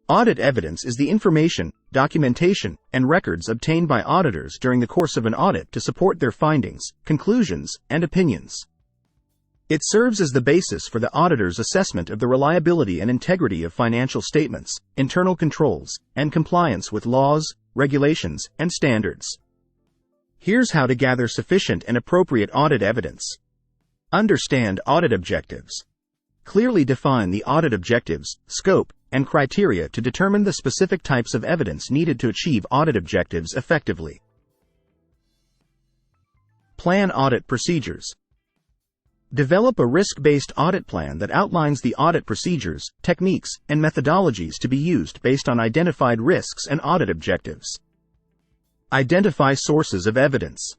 Audit evidence is the information, documentation, and records obtained by auditors during the course of an audit to support their findings, conclusions, and opinions. It serves as the basis for the auditor's assessment of the reliability and integrity of financial statements, internal controls, and compliance with laws, regulations, and standards. Here's how to gather sufficient and appropriate audit evidence. Understand audit objectives. Clearly define the audit objectives, scope, and criteria to determine the specific types of evidence needed to achieve audit objectives effectively. Plan audit procedures. Develop a risk-based audit plan that outlines the audit procedures, techniques, and methodologies to be used based on identified risks and audit objectives. Identify sources of evidence.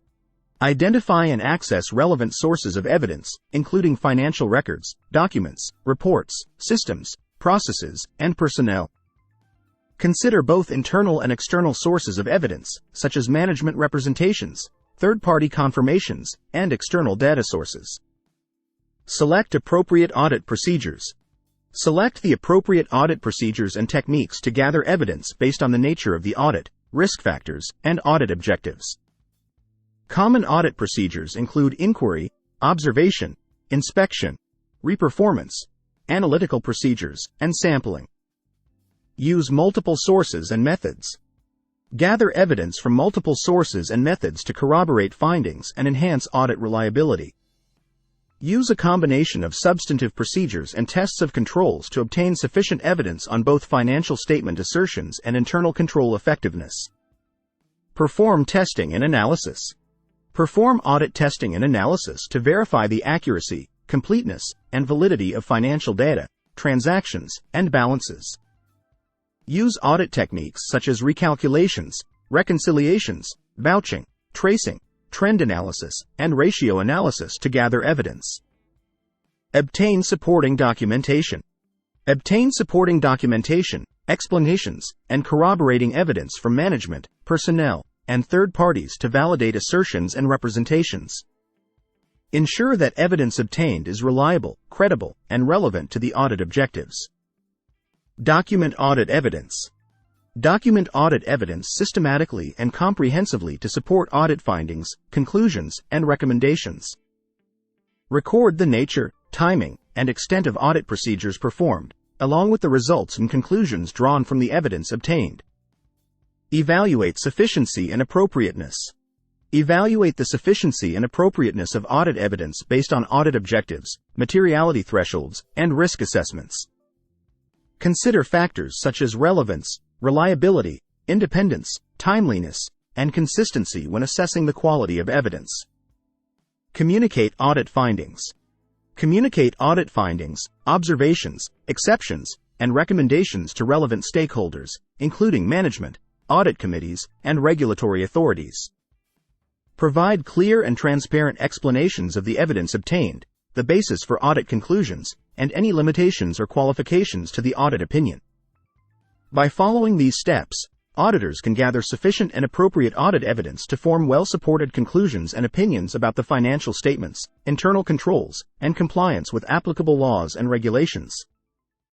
Identify and access relevant sources of evidence, including financial records, documents, reports, systems, processes, and personnel. Consider both internal and external sources of evidence, such as management representations, third-party confirmations, and external data sources. Select appropriate audit procedures. Select the appropriate audit procedures and techniques to gather evidence based on the nature of the audit, risk factors, and audit objectives. Common audit procedures include inquiry, observation, inspection, reperformance, analytical procedures, and sampling. Use multiple sources and methods. Gather evidence from multiple sources and methods to corroborate findings and enhance audit reliability. Use a combination of substantive procedures and tests of controls to obtain sufficient evidence on both financial statement assertions and internal control effectiveness. Perform testing and analysis. Perform audit testing and analysis to verify the accuracy, completeness, and validity of financial data, transactions, and balances. Use audit techniques such as recalculations, reconciliations, vouching, tracing, trend analysis, and ratio analysis to gather evidence. Obtain supporting documentation. Obtain supporting documentation, explanations, and corroborating evidence from management, personnel, and third parties to validate assertions and representations. Ensure that evidence obtained is reliable, credible, and relevant to the audit objectives. Document audit evidence. Document audit evidence systematically and comprehensively to support audit findings, conclusions, and recommendations. Record the nature, timing, and extent of audit procedures performed, along with the results and conclusions drawn from the evidence obtained. Evaluate sufficiency and appropriateness. Evaluate the sufficiency and appropriateness of audit evidence based on audit objectives, materiality thresholds, and risk assessments. Consider factors such as relevance, reliability, independence, timeliness, and consistency when assessing the quality of evidence. Communicate audit findings. Communicate audit findings, observations, exceptions, and recommendations to relevant stakeholders, including management, audit committees, and regulatory authorities. Provide clear and transparent explanations of the evidence obtained, the basis for audit conclusions, and any limitations or qualifications to the audit opinion. By following these steps, auditors can gather sufficient and appropriate audit evidence to form well-supported conclusions and opinions about the financial statements, internal controls, and compliance with applicable laws and regulations.